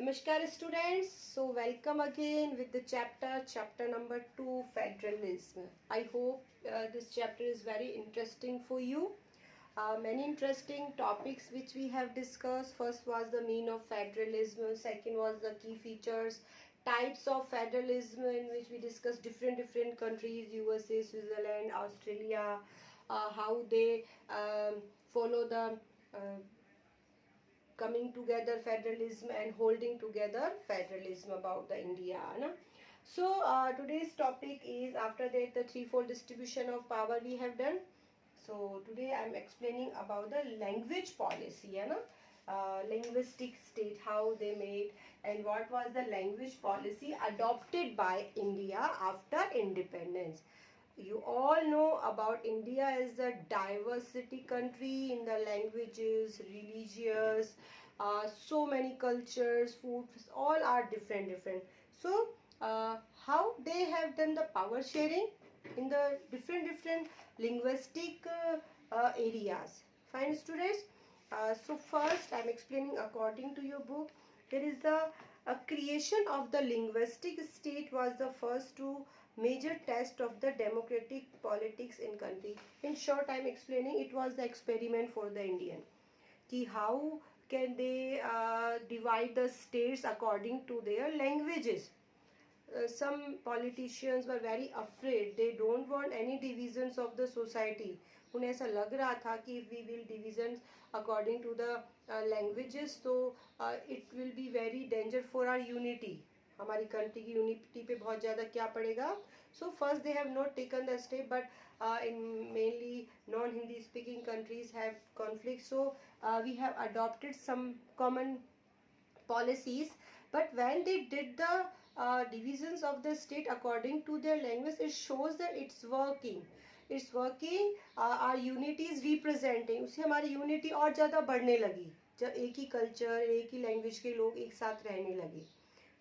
Namaskar students, so welcome again with the chapter number 2, Federalism. I hope this chapter is very interesting for you. Many interesting topics which we have discussed. First was the meaning of federalism, second was the key features, types of federalism, in which we discussed different countries, USA, Switzerland, Australia, how they follow the coming together federalism and holding together federalism about the India. Na? So today's topic is, after that the threefold distribution of power we have done. So today I am explaining about the language policy, na? Linguistic state, how they made, and what was the language policy adopted by India after independence. You all know about India as a diversity country in the languages, religious, so many cultures, foods, all are different. So how they have done the power sharing in the different linguistic areas. Fine students. So first I am explaining according to your book. There is the creation of the linguistic state was the first major test of the democratic politics in country. In short, I am explaining it was the experiment for the Indian. Ki how can they divide the states according to their languages. Some politicians were very afraid. They don't want any divisions of the society. उन्हें ऐसा लग रहा था कि if we will divisions according to the languages, so it will be very danger for our unity. हमारी country की unity पे बहुत ज़्यादा क्या पड़ेगा. So first they have not taken the step, but in mainly non-Hindi speaking countries have conflicts. So we have adopted some common policies, but when they did the divisions of the state according to their language, it shows that it's working. Our unity is representing. उससे हमारी unity और ज़्यादा बढ़ने लगी जब एक ही culture, एक ही language के लोग एक साथ रहने लगे.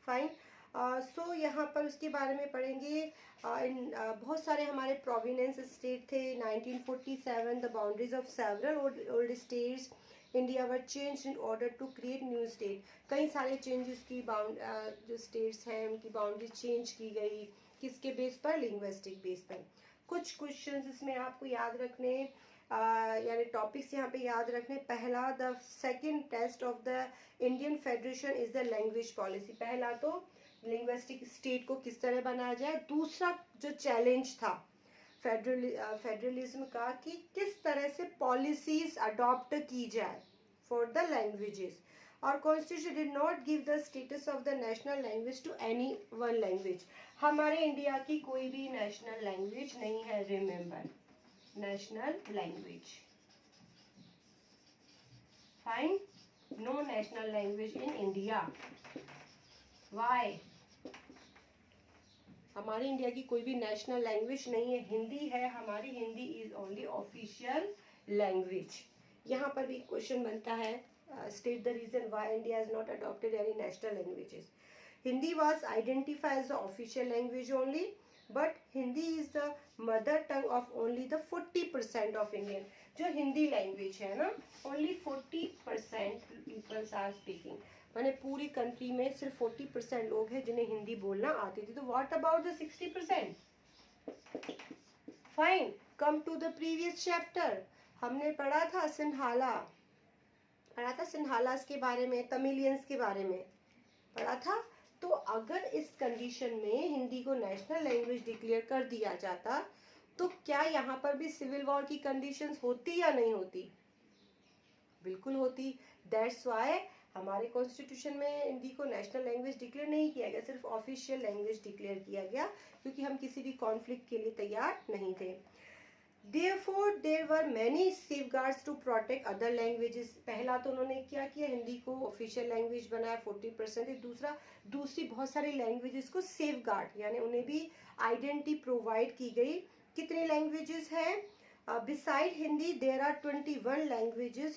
फाइन. सो यहाँ पर उसके बारे में पढ़ेंगे. बहुत सारे हमारे प्रोविनेंस स्टेट थे. 1947 the boundaries of several old states India were change in order to create new state. कई सारे चेंजेस की जो स्टेट्स हैं उनकी बाउंड्री चेंज की गई. किसके बेस पर? लिंग्विस्टिक बेस पर. कुछ क्वेश्चंस इसमें आपको याद रखने, यानी टॉपिक्स यहाँ पे याद रखने. पहला, the second test of the Indian federation is the language policy. पहला तो लिंग्विस्टिक स्टेट को किस तरह बनाया जाए. दूसरा जो चैलेंज था फेडरलिज्म का, कि किस तरह से पॉलिसीज अडॉप्ट की जाए फॉर द लैंग्वेजेस. और constitution did not give the status of the national language to any one language. हमारे इंडिया की कोई भी नेशनल लैंग्वेज नहीं है. Remember, national language. Fine. No national language in India. Why? हमारी इंडिया की कोई भी नेशनल लैंग्वेज नहीं है. हिंदी है हमारी. Hindi is only official language. यहाँ पर भी क्वेश्चन बनता है, state the reason why India has not adopted any national languages. Hindi was identified as the official language only, but Hindi is the mother tongue of only the 40% of Indian. जो Hindi language है ना, only 40% peoples are speaking. मैंने पूरी country में सिर्फ 40% लोग हैं जिन्हें हिंदी बोलना आती थी. तो what about the 60%? Fine. Come to the previous chapter. हमने पढ़ा था सिन्हालास के बारे में, तमिलियंस के बारे में पढ़ा था. तो अगर इस कंडीशन में हिंदी को नेशनल लैंग्वेज डिक्लेयर कर दिया जाता, तो क्या यहाँ पर भी सिविल वॉर की कंडीशंस होती या नहीं होती? बिल्कुल होती. दैट्स व्हाई हमारे कॉन्स्टिट्यूशन में हिंदी को नेशनल लैंग्वेज डिक्लेयर नहीं किया गया, सिर्फ ऑफिशियल लैंग्वेज डिक्लेयर किया गया, क्योंकि हम किसी भी कॉन्फ्लिक्ट के लिए तैयार नहीं थे. Therefore, there were many safeguards to protect other languages. पहला तो उन्होंने क्या किया, हिंदी को ऑफिशियल लैंग्वेज बनाया 40%. दूसरी बहुत सारी लैंग्वेजेस को सेफगार्ड, यानी उन्हें भी आइडेंटिटी प्रोवाइड की गई. कितनी लैंग्वेजेस हैं? Beside Hindi, there are 21 languages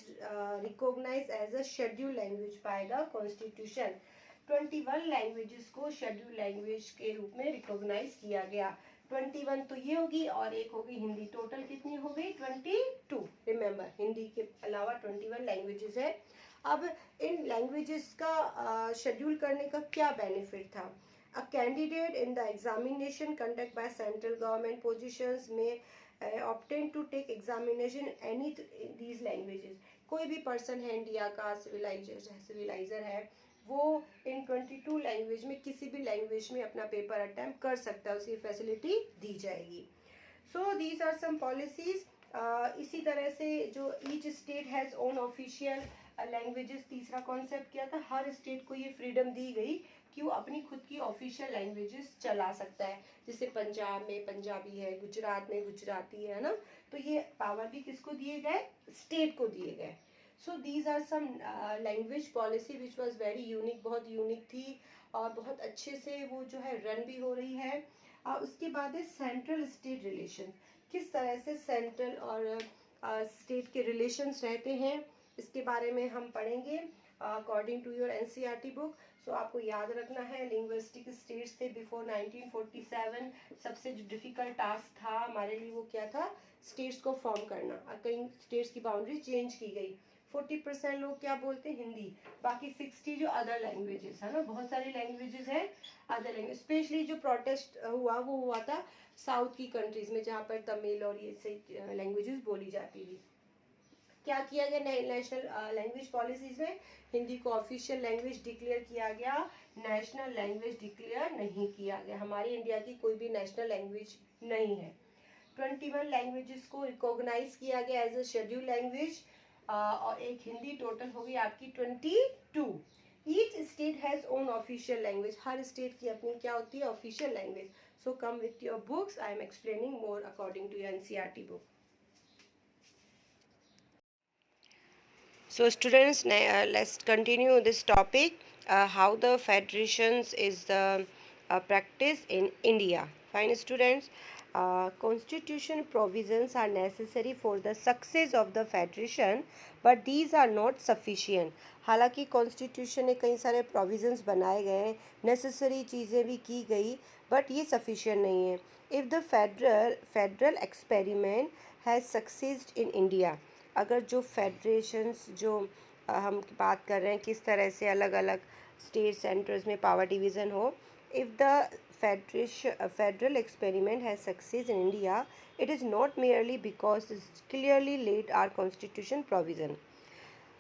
recognized as a scheduled language by the Constitution. 21 languages को scheduled language के रूप में रिकॉग्नाइज किया गया. 21 तो ये होगी और एक होगी हिंदी. टोटल कितनी हो गई? 22. रिमेंबर, हिंदी के अलावा 21 लैंग्वेजेस है. अब इन लैंग्वेजेस का शेड्यूल करने का क्या बेनिफिट था? A candidate in the examination conduct by central government positions में opt in to take examination any these languages. कोई भी पर्सन है इंडिया का, सिविलाइजर है, वो इन 22 लैंग्वेज में किसी भी लैंग्वेज में अपना पेपर अटेम्प्ट कर सकता है, उसकी फैसिलिटी दी जाएगी। So these are some policies. इसी तरह से जो each state has own official languages, तीसरा कॉन्सेप्ट क्या था, हर स्टेट को ये फ्रीडम दी गई कि वो अपनी खुद की ऑफिशियल लैंग्वेजेस चला सकता है। जैसे पंजाब में पंजाबी है, गुजरात में गुजराती है ना, तो ये पावर भी किसको दिए गए? स्टेट को दिए गए। So these are some language policy which was very unique, बहुत यूनिक थी और बहुत अच्छे से वो जो है रन भी हो रही है। उसके बाद है सेंट्रल स्टेट रिलेशन, किस तरह से सेंट्रल और स्टेट के रिलेशंस रहते हैं, इसके बारे में हम पढ़ेंगे according to your NCERT book. So आपको याद रखना है लिंग्विस्टिक स्टेट्स थे बिफोर 1947। सबसे जो डिफिकल्ट टास्क था हमारे लिए वो क्या था? स्टेट्स को फॉर्म करना। कई स्टेट्स की बाउंड्री चेंज की गई। 40% लोग क्या बोलते हैं? हिंदी। बाकी 60 जो अदर लैंग्वेजेस है ना, बहुत सारी लैंग्वेजेस है अदर लैंग्वेज। स्पेशली जो प्रोटेस्ट हुआ वो हुआ था साउथ की कंट्रीज में, जहाँ पर तमिल और ये से लैंग्वेजेस बोली जाती थी। क्या किया गया नेशनल लैंग्वेज पॉलिसीज में? हिंदी को ऑफिशियल लैंग्वेज डिक्लेयर किया गया, नेशनल लैंग्वेज डिक्लेयर नहीं किया गया। हमारी इंडिया की कोई भी नेशनल लैंग्वेज नहीं है। 21 लैंग्वेजेस को रिकॉग्नाइज किया गया एज अ शेड्यूल लैंग्वेज, और एक हिंदी, टोटल हो गई आपकी 22। Each state has own official language, हर स्टेट की अपनी क्या होती है? Official language. So come with your books, I am explaining more according to your NCERT book. So students, let's continue this topic, how the federations is the practice in India. Fine students, constitution provisions are necessary for the success of the federation, but these are not sufficient. हालांकि constitution में कई सारे provisions बनाए गए हैं, necessary चीज़ें भी की गई, बट ये सफिशिएंट नहीं है. If the federal experiment has succeed in India, अगर जो फेडरेशंस जो हम बात कर रहे हैं किस तरह से अलग अलग स्टेट सेंटर्स में पावर डिवीज़न हो, if the federal experiment has success in India, it is not merely because its clearly laid our constitution provision.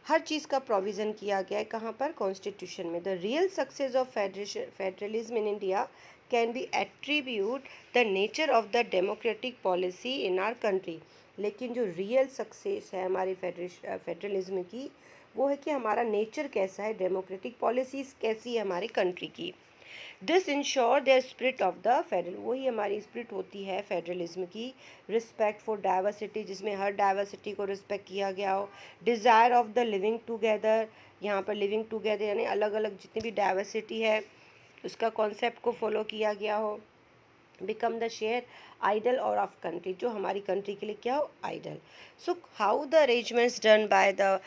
हर चीज़ का प्रोविज़न किया गया है कहाँ पर? कॉन्स्टिट्यूशन में. The real success of federalism in India can be attribute the nature of the democratic policy in our country. लेकिन जो रियल सक्सेस है हमारी फेडरलिज्म की, वो है कि हमारा नेचर कैसा है, डेमोक्रेटिक पॉलिसीज़ कैसी है हमारी कंट्री की. This ensure there spirit of the federal, वही हमारी स्पिरिट होती है फेडरलिज्म की. रिस्पेक्ट फॉर डाइवर्सिटी, जिसमें हर डाइवर्सिटी को रिस्पेक्ट किया गया हो. Desire of the living together, यहाँ पर लिविंग टुगेदर यानी अलग अलग जितनी भी डाइवर्सिटी है उसका कॉन्सेप्ट को फॉलो किया गया हो. बिकम द शेयर आइडल और ऑफ कंट्री, जो हमारी कंट्री के लिए क्या हो? Idol. So how the arrangements done by the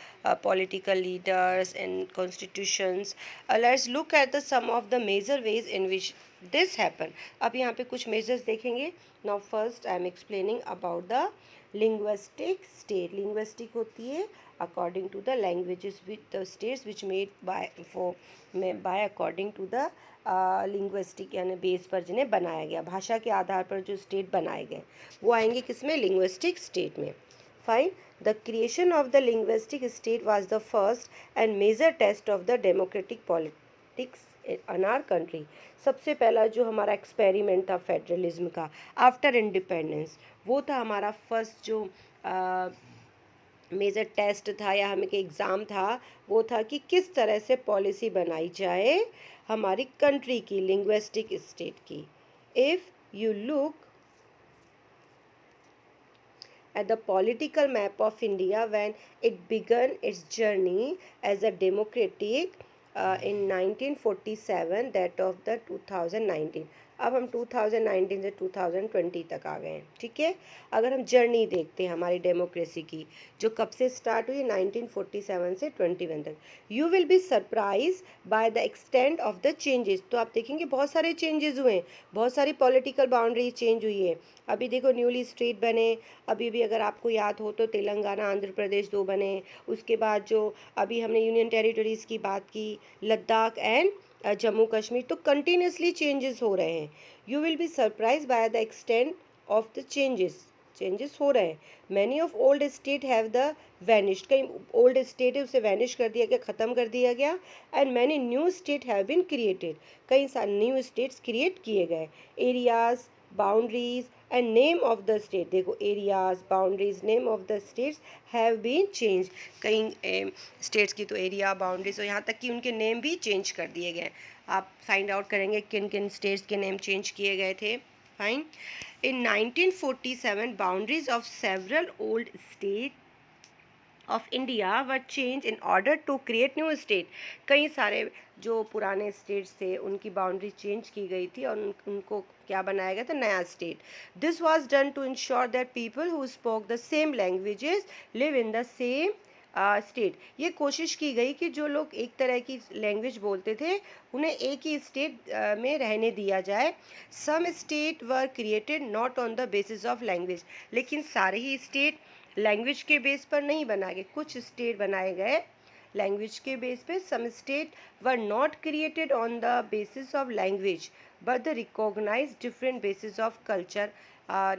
political leaders and constitutions. Let's look at the some of the major ways in which this happen. अब यहाँ पे कुछ मेजर्स देखेंगे. Now first I am explaining about the linguistic state. Linguistic होती है according to the languages with the states which made by according to the linguistic यानी base पर जिन्हें बनाया गया, भाषा के आधार पर जो स्टेट बनाए गए वो आएंगे किसमें? लिंग्विस्टिक स्टेट में. Fine. The creation of the linguistic state was the first and major test of the democratic politics in our country. सबसे पहला जो हमारा एक्सपेरिमेंट था फेडरलिज्म का आफ्टर इंडिपेंडेंस, वो था हमारा फर्स्ट जो मेजर टेस्ट था या हमें कि एग्ज़ाम था, वो था कि किस तरह से पॉलिसी बनाई जाए हमारी कंट्री की, लिंग्विस्टिक स्टेट की. If you look at the political map of India when it began its journey as a democratic in 1947, that of the 2019. अब हम 2019 से 2020 तक आ गए हैं, ठीक है। अगर हम जर्नी देखते हैं हमारी डेमोक्रेसी की, जो कब से स्टार्ट हुई, 1947 से 21 तक, you will be surprise by the extent of the changes. तो आप देखेंगे बहुत सारे चेंजेस हुए हैं, बहुत सारी पॉलिटिकल बाउंड्री चेंज हुई है। अभी देखो न्यूली स्टेट बने, अभी भी अगर आपको याद हो तो तेलंगाना आंध्र प्रदेश 2 बने। उसके बाद जो अभी हमने यूनियन टेरिटरीज़ की बात की, लद्दाख एंड जम्मू कश्मीर, तो कंटिन्यूसली चेंजेस हो रहे हैं। You will be surprise by the extent of the changes हो रहे हैं। Many of old state have the vanished, कहीं ओल्ड स्टेट है उसे वैनिश कर दिया गया, ख़त्म कर दिया गया। And many new state have been created, कई सारे न्यू स्टेट्स क्रिएट किए गए। Areas, boundaries and name of the state, देखो areas, boundaries, name of the states have been change, कई स्टेट्स की तो एरिया, बाउंड्रीज और यहाँ तक कि उनके नेम भी चेंज कर दिए गए। आप फाइंड आउट करेंगे किन किन स्टेट्स के नेम चेंज किए गए थे। Fine. In 1947 boundaries of several old state of India were change in order to create new state, कई सारे जो पुराने स्टेट्स थे उनकी बाउंड्री चेंज की गई थी और उनको क्या बनाया गया था, नया state. This was done to ensure that people who spoke the same languages live in the same state. ये कोशिश की गई कि जो लोग एक तरह की लैंग्वेज बोलते थे उन्हें एक ही स्टेट में रहने दिया जाए। Some state were created not on the basis of language, लेकिन सारे ही स्टेट लैंग्वेज के बेस पर नहीं बनाए गए, कुछ स्टेट बनाए गए लैंग्वेज के बेस पे। Some state were not created on the basis of language but the recognise different basis of culture,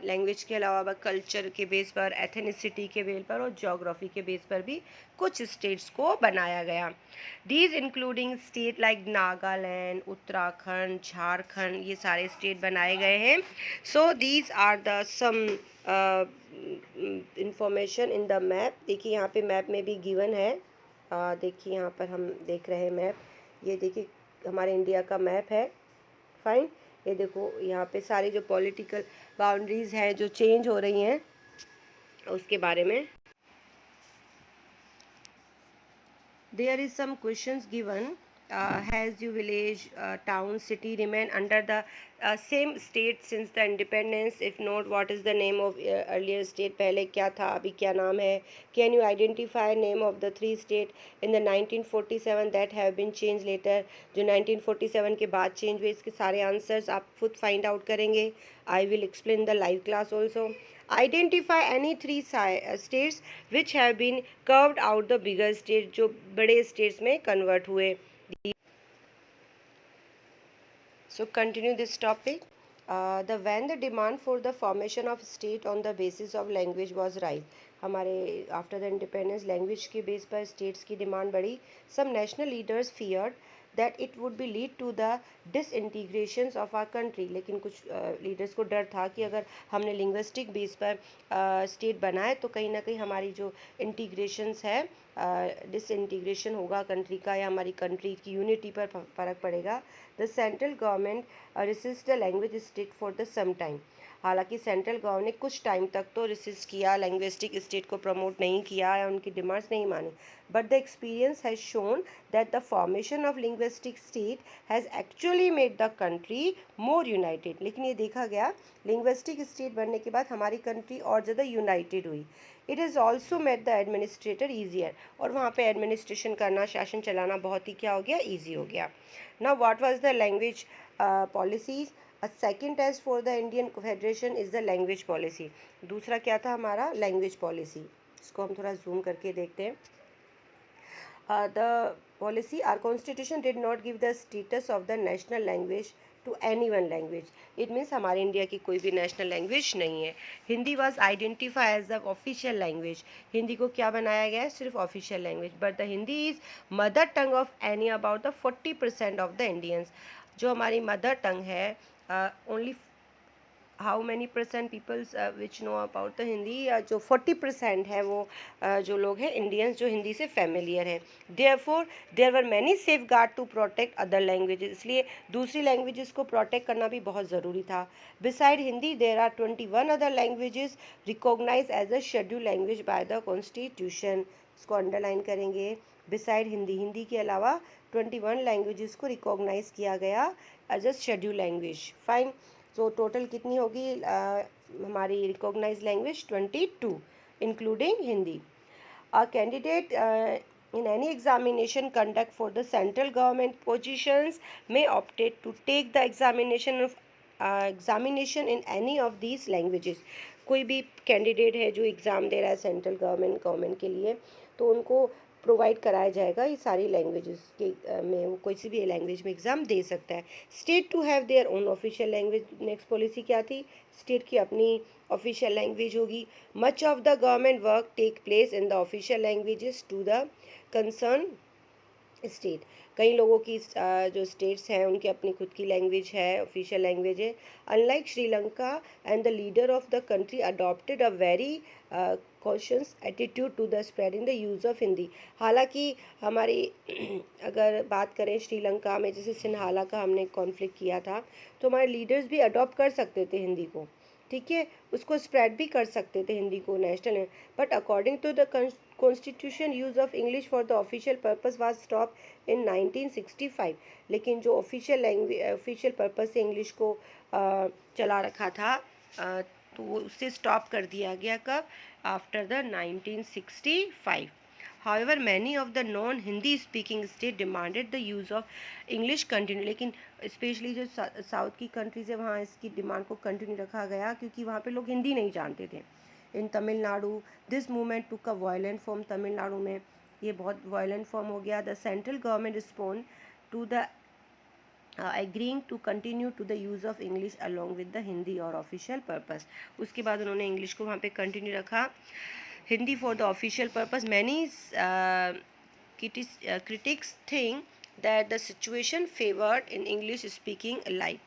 language के अलावा कल्चर के बेस पर, एथेनिसिटी के बेस पर और जोग्राफी के बेस पर भी कुछ स्टेट्स को बनाया गया। These including state like Nagaland, Uttarakhand, Jharkhand, ये सारे स्टेट बनाए गए हैं। So these are the some information in the map. देखिए यहाँ पे मैप में भी गिवन है, देखिए यहाँ पर हम देख रहे हैं मैप, ये देखिए हमारे इंडिया का मैप है। फाइन। ये देखो यहाँ पे सारी जो पॉलिटिकल बाउंड्रीज हैं जो चेंज हो रही हैं उसके बारे में। There is some questions given. Has your village, town, city remain under the same state since the independence? If not, what is the name of earlier state? पहले क्या था, अभी क्या नाम है? Can you identify name of the 3 state in the 1947 that have been changed later? जो 1947 के बाद change हुए, इसके सारे answers आप खुद find out करेंगे. I will explain the live class also. Identify any 3 states which have been carved out the bigger state, जो बड़े states में convert हुए. So continue this topic. When the demand for the formation of state on the basis of language was rise, हमारे after the independence language के base पर states की demand बढ़ी. Some national leaders feared that it would be lead to the disintegrations of our country, लेकिन कुछ leaders को डर था कि अगर हमने लिंग्विस्टिक बेस पर स्टेट बनाए तो कहीं ना कहीं हमारी जो इंटीग्रेशंस है, डिसइंटीग्रेशन होगा कंट्री का, या हमारी कंट्री की यूनिटी पर फ़र्क पड़ेगा. The central government resist the language state for the some time. हालांकि सेंट्रल गवर्नमेंट ने कुछ टाइम तक तो रेसिस्ट किया, लैंग्विस्टिक स्टेट को प्रमोट नहीं किया या उनकी डिमांड्स नहीं मानी. But the experience has shown that the formation of linguistic state has actually made the country more United. लेकिन ये देखा गया लिंग्विस्टिक स्टेट बनने के बाद हमारी कंट्री और ज़्यादा यूनाइटेड हुई. It is also made the administrator easier, और वहाँ पे एडमिनिस्ट्रेशन करना, शासन चलाना बहुत ही क्या हो गया, ईजी हो गया. Now what was the language policies? A second test for the Indian Federation is the language policy. दूसरा क्या था हमारा, लैंग्वेज पॉलिसी. इसको हम थोड़ा जूम करके देखते हैं. The policy, our constitution did not give the status of the national language to any one language. It means हमारे इंडिया की कोई भी नेशनल लैंग्वेज नहीं है. Hindi was identified as the official language. Hindi को क्या बनाया गया है, सिर्फ official language. But the Hindi is mother tongue of any about the 40% of the Indians. जो हमारी मदर टंग है, only how many percent peoples which know about the Hindi, जो 40% है वो जो लोग हैं इंडियंस जो हिंदी से फेमिलियर है. Therefore there were many safeguard to protect other languages. इसलिए दूसरी लैंग्वेजेस को प्रोटेक्ट करना भी बहुत ज़रूरी था. Beside Hindi there are 21 other languages recognise as a schedule language by the constitution. इसको अंडरलाइन करेंगे. बिसाइड हिंदी, हिंदी के अलावा 21 लैंग्वेजेस को रिकॉग्नाइज किया गया as a schedule language. Fine. So total कितनी होगी हमारी recognise language? 22 including Hindi. A candidate in any examination conduct for the central government positions may opt to take the examination in any of these languages. कोई भी candidate है जो exam दे रहा है central government के लिए, तो उनको प्रोवाइड कराया जाएगा ये सारी लैंग्वेजेस के में, वो कोई सी भी लैंग्वेज में एग्ज़ाम दे सकता है। State to have their own official language. Next policy क्या थी? स्टेट की अपनी ऑफिशियल लैंग्वेज होगी। Much of the government work take place in the official languages to the concern state. कई लोगों की जो स्टेट्स हैं उनकी अपनी खुद की लैंग्वेज है, ऑफिशियल लैंग्वेज है। Unlike Sri Lanka and the leader of the country adopted a very cautious attitude to the spreading the use of Hindi. हालांकि हमारी अगर बात करें श्रीलंका में, जैसे सिन्हाला का हमने कॉन्फ्लिक्ट किया था, तो हमारे लीडर्स भी अडॉप्ट कर सकते थे हिंदी को, ठीक है, उसको स्प्रेड भी कर सकते थे हिंदी को national. But according to the constitution use of English for the official purpose was stop in 1965। लेकिन जो ऑफिशियल पर्पस से इंग्लिश को चला रखा था, तो वो उससे स्टॉप कर दिया गया कब? After the 1965। However, many of the non-Hindi speaking states demanded the use of English continue। लेकिन स्पेशली जो साउथ की कंट्रीज़ है वहाँ इसकी डिमांड को कंटिन्यू रखा गया, क्योंकि वहाँ पे लोग हिंदी नहीं जानते थे। In Tamil Nadu this movement took a violent form. Tamil Nadu में ये बहुत वायलेंट फॉर्म हो गया। The central government respond to the agreeing to continue to the use of English along with the Hindi और ऑफिशियल पर्पस। उसके बाद उन्होंने इंग्लिश को वहाँ पे कंटिन्यू रखा, Hindi for the official purpose. Many critics think that the situation favored in English speaking alike।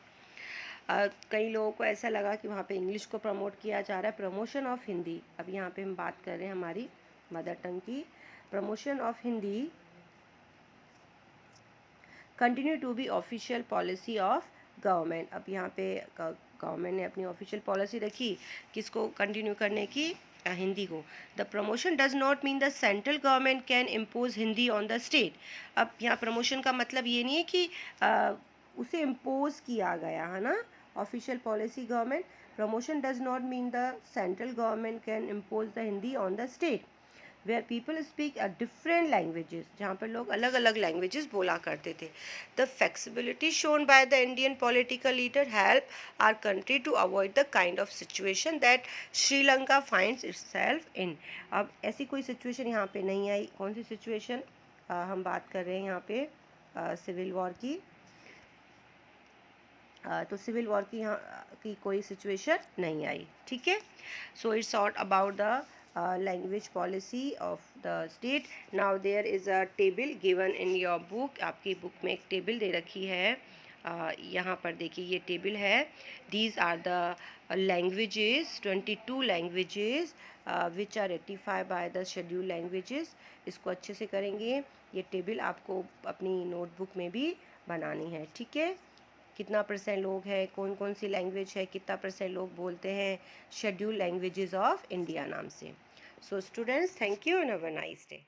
कई लोगों को ऐसा लगा कि वहाँ पे इंग्लिश को प्रमोट किया जा रहा है। प्रमोशन ऑफ हिंदी, अब यहाँ पे हम बात कर रहे हैं हमारी मदर टंग की। Promotion of Hindi continue to be official policy of government. अब यहाँ पे गवर्नमेंट ने अपनी ऑफिशियल पॉलिसी रखी किसको कंटिन्यू करने की? हिंदी को। The promotion does not mean the central government can impose Hindi on the state. अब यहाँ प्रमोशन का मतलब ये नहीं है कि उसे इम्पोज किया गया है ना, official policy government. Promotion does not mean the central government can impose the Hindi on the state where people speak a different languages, जहाँ पर लोग अलग अलग लैंग्वेजेस बोला करते थे। The flexibility shown by the Indian political leader help our country to avoid the kind of situation that Sri Lanka finds itself in. अब ऐसी कोई सिचुएशन यहाँ पे नहीं आई। कौन सी सिचुएशन? हम बात कर रहे हैं यहाँ पे सिविल वॉर की। तो सिविल वॉर की यहाँ की कोई सिचुएशन नहीं आई, ठीक है। So it's all about the language policy of the state. Now there is a table given in your book। आपकी बुक में एक टेबल दे रखी है, यहाँ पर देखिए ये टेबल है। These are the languages, 22 languages which are ratified by the scheduled languages। इसको अच्छे से करेंगे। ये टेबल आपको अपनी नोटबुक में भी बनानी है, ठीक है। कितना % लोग हैं, कौन कौन सी लैंग्वेज है, कितना % लोग बोलते हैं शेड्यूल लैंग्वेजेस ऑफ इंडिया नाम से। So students, thank you and have a nice day.